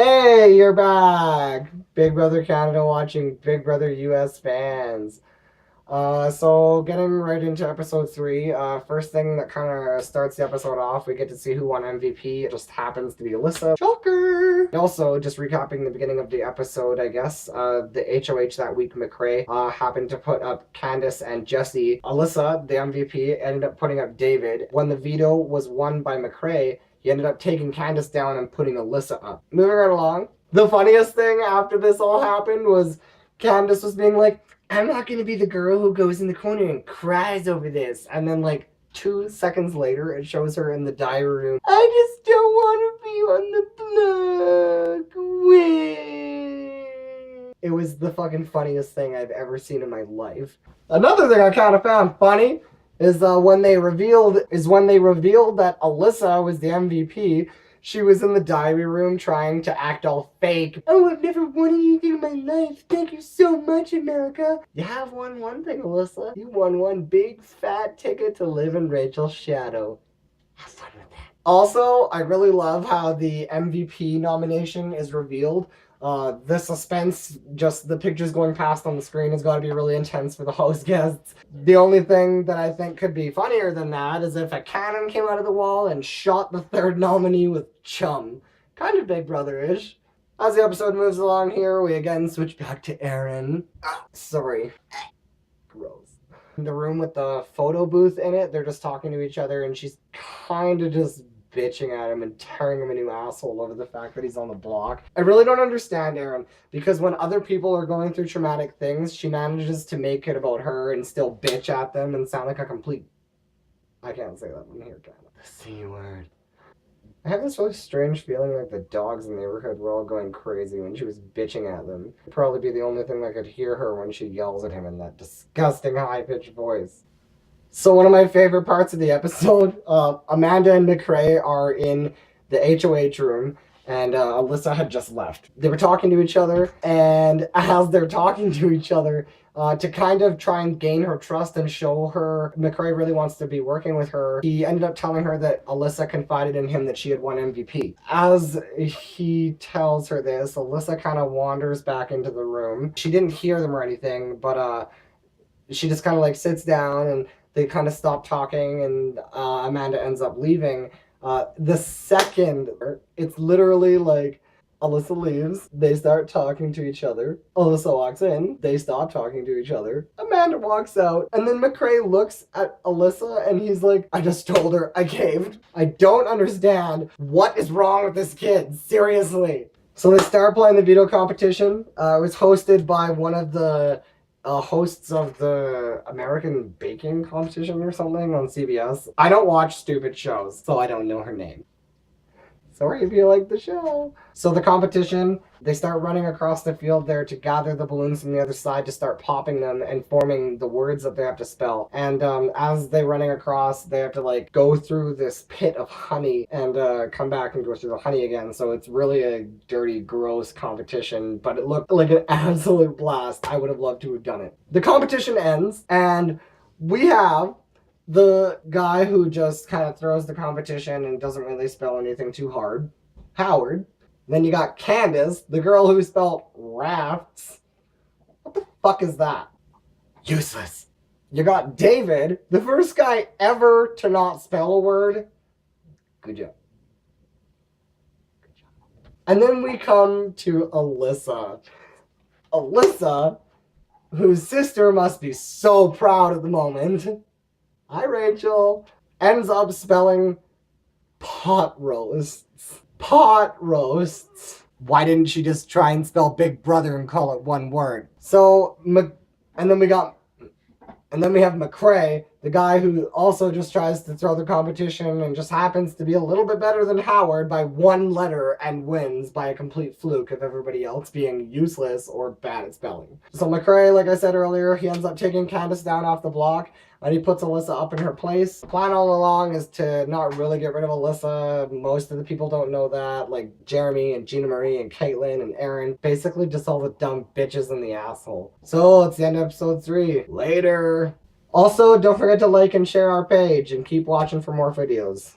Hey, you're back! Big Brother Canada watching Big Brother US fans. So getting right into episode 3. First thing that kind of starts the episode off, we get to see who won MVP. It just happens to be Alyssa. Shocker! Also, just recapping the beginning of the episode, I guess, the HOH that week, McCrae, happened to put up Candace and Jesse. Alyssa, the MVP, ended up putting up David. When the veto was won by McCrae, he ended up taking Candace down and putting Alyssa up. Moving right along. The funniest thing after this all happened was Candace was being like, I'm not going to be the girl who goes in the corner and cries over this. And then, like, 2 seconds later, it shows her in the diary room. I just don't want to be on the block. Wait. It was the fucking funniest thing I've ever seen in my life. Another thing I kind of found funny is when they revealed that Alyssa was the MVP. She was in the diary room trying to act all fake. Oh, I've never won anything in my life. Thank you so much, America. You have won one thing, Alyssa. You won one big fat ticket to live in Rachel's shadow. Have fun with that. Also, I really love how the MVP nomination is revealed. The suspense, just the pictures going past on the screen, has got to be really intense for the host guests. The only thing that I think could be funnier than that is if a cannon came out of the wall and shot the third nominee with chum. Kind of Big Brother-ish. As the episode moves along here, we again switch back to Aaron. Sorry. Gross. In the room with the photo booth in it, they're just talking to each other, and she's kind of just bitching at him and tearing him a new asshole over the fact that he's on the block. I really don't understand Aaron, because when other people are going through traumatic things, she manages to make it about her and still bitch at them and sound like a complete... I can't say that one here, can I? The C word. I have this really strange feeling like the dogs in the neighborhood were all going crazy when she was bitching at them. It'd probably be the only thing that could hear her when she yells at him in that disgusting high-pitched voice. So one of my favorite parts of the episode, Amanda and McCrae are in the HOH room, and Alyssa had just left. They were talking to each other, and as they're talking to each other, to kind of try and gain her trust and show her McCrae really wants to be working with her, he ended up telling her that Alyssa confided in him that she had won MVP. As he tells her this, Alyssa kind of wanders back into the room. She didn't hear them or anything, but she just kind of like sits down, and they kind of stop talking, and Amanda ends up leaving. The second, it's literally like Alyssa leaves, they start talking to each other. Alyssa walks in, they stop talking to each other. Amanda walks out, and then McCrae looks at Alyssa, and he's like, I just told her I caved. I don't understand what is wrong with this kid, seriously. So they start playing the veto competition. It was hosted by one of the hosts of the American Baking Competition or something on CBS. I don't watch stupid shows, so I don't know her name. Sorry if you like the show. So the competition, they start running across the field there to gather the balloons from the other side to start popping them and forming the words that they have to spell. And as they're running across, they have to like go through this pit of honey and come back and go through the honey again. So it's really a dirty, gross competition, but it looked like an absolute blast. I would have loved to have done it. The competition ends, and we have the guy who just kind of throws the competition and doesn't really spell anything too hard, Howard. Then you got Candace, the girl who spelled rafts. What the fuck is that? Useless. You got David, the first guy ever to not spell a word. Good job. Good job. And then we come to Alyssa. Alyssa, whose sister must be so proud at the moment. Hi, Rachel. Ends up spelling pot roasts. Pot roasts. Why didn't she just try and spell Big Brother and call it one word? So, and then we have McCrae, the guy who also just tries to throw the competition and just happens to be a little bit better than Howard by one letter and wins by a complete fluke of everybody else being useless or bad at spelling. So McCrae, like I said earlier, he ends up taking Candace down off the block, and he puts Alyssa up in her place. The plan all along is to not really get rid of Alyssa. Most of the people don't know that, like Jeremy and Gina Marie and Caitlin and Aaron. Basically just all the dumb bitches in the asshole. So it's the end of episode 3. Later. Also, don't forget to like and share our page, and keep watching for more videos.